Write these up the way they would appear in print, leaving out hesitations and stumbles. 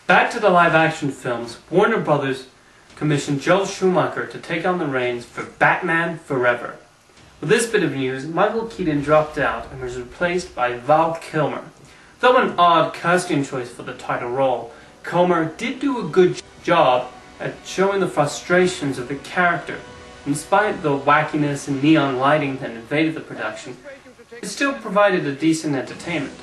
Back to the live-action films, Warner Brothers commissioned Joel Schumacher to take on the reins for Batman Forever. With this bit of news, Michael Keaton dropped out and was replaced by Val Kilmer. Though an odd casting choice for the title role, Kilmer did do a good job at showing the frustrations of the character. In spite of the wackiness and neon lighting that invaded the production, it still provided a decent entertainment.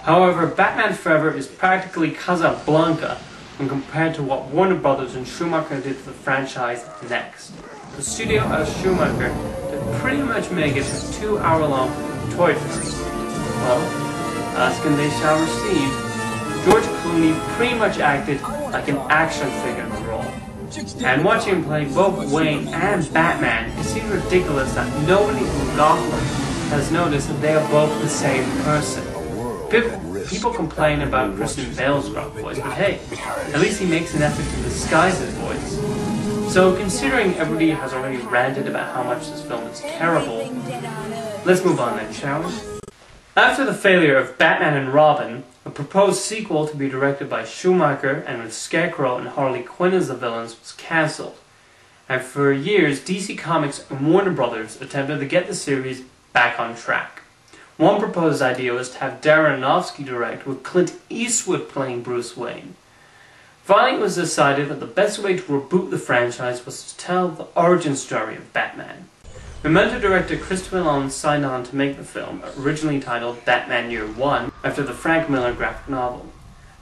However, Batman Forever is practically Casablanca when compared to what Warner Brothers and Schumacher did to the franchise next. The studio asked Schumacher to pretty much make it a 2-hour-long toy first. Well, ask and they shall receive. George Clooney pretty much acted like an action figure in the role. And watching him play both Wayne and Batman, it seems ridiculous that nobody in Gotham has noticed that they are both the same person. People complain about Christian Bale's gruff voice, but hey, at least he makes an effort to disguise his voice. So considering everybody has already ranted about how much this film is terrible, let's move on then, shall we? After the failure of Batman and Robin, a proposed sequel to be directed by Schumacher and with Scarecrow and Harley Quinn as the villains was cancelled. And for years, DC Comics and Warner Brothers attempted to get the series back on track. One proposed idea was to have Darren Aronofsky direct with Clint Eastwood playing Bruce Wayne. Finally, it was decided that the best way to reboot the franchise was to tell the origin story of Batman. Memento director Christopher Nolan signed on to make the film, originally titled Batman Year One, after the Frank Miller graphic novel.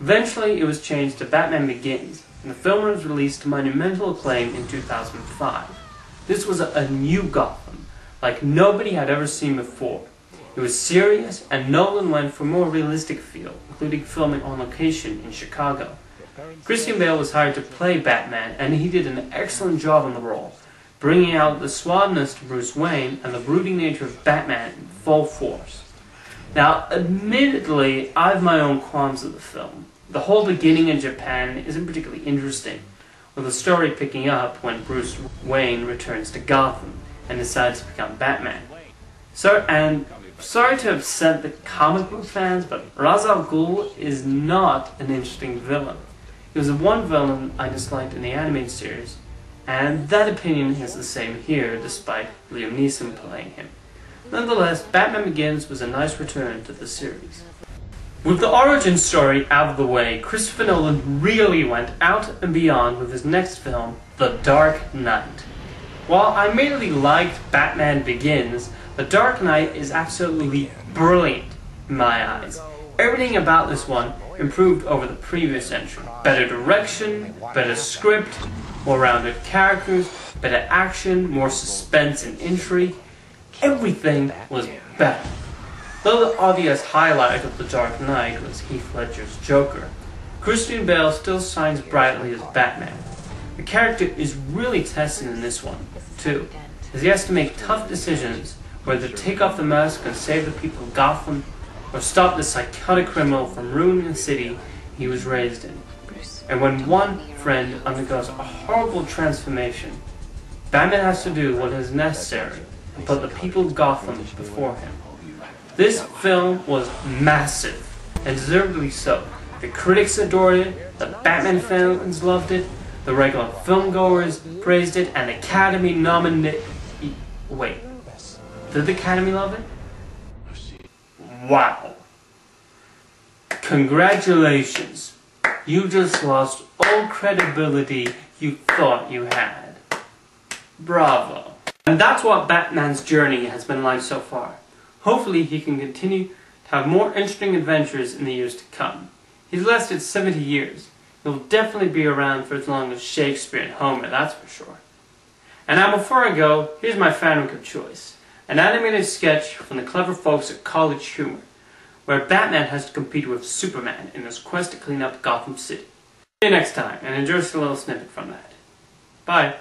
Eventually, it was changed to Batman Begins, and the film was released to monumental acclaim in 2005. This was a new Gotham, like nobody had ever seen before. It was serious, and Nolan went for a more realistic feel, including filming on location in Chicago. Christian Bale was hired to play Batman, and he did an excellent job on the role, bringing out the suaveness to Bruce Wayne and the brooding nature of Batman in full force. Now, admittedly, I have my own qualms of the film. The whole beginning in Japan isn't particularly interesting, with the story picking up when Bruce Wayne returns to Gotham and decides to become Batman. Sorry to upset the comic book fans, but Ra's al Ghul is not an interesting villain. He was the one villain I disliked in the animated series, and that opinion is the same here, despite Liam Neeson playing him. Nonetheless, Batman Begins was a nice return to the series. With the origin story out of the way, Christopher Nolan really went out and beyond with his next film, The Dark Knight. While I merely liked Batman Begins, The Dark Knight is absolutely brilliant in my eyes. Everything about this one improved over the previous entry. Better direction, better script, more rounded characters, better action, more suspense and intrigue. Everything was better. Though the obvious highlight of The Dark Knight was Heath Ledger's Joker, Christian Bale still shines brightly as Batman. The character is really tested in this one, too, as he has to make tough decisions whether to take off the mask and save the people of Gotham, or stop the psychotic criminal from ruining the city he was raised in. And when one friend undergoes a horrible transformation, Batman has to do what is necessary and put the people of Gotham before him. This film was massive, and deservedly so. The critics adored it, the Batman fans loved it, the regular filmgoers praised it, and the Academy nominated... Wait, did the Academy love it? Wow. Congratulations. You just lost all credibility you thought you had. Bravo. And that's what Batman's journey has been like so far. Hopefully he can continue to have more interesting adventures in the years to come. He's lasted 70 years. He'll definitely be around for as long as Shakespeare and Homer, that's for sure. And now before I go, here's my fanfic of choice. An animated sketch from the clever folks at College Humor, where Batman has to compete with Superman in his quest to clean up Gotham City. See you next time, and enjoy just a little snippet from that. Bye.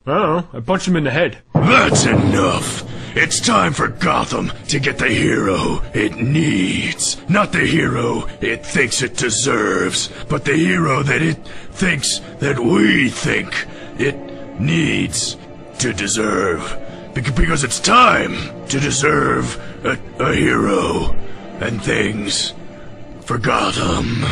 Oh, I punched him in the head. That's enough! It's time for Gotham to get the hero it needs. Not the hero it thinks it deserves, but the hero that it thinks that we think it needs to deserve. Because it's time to deserve a hero and things for Gotham.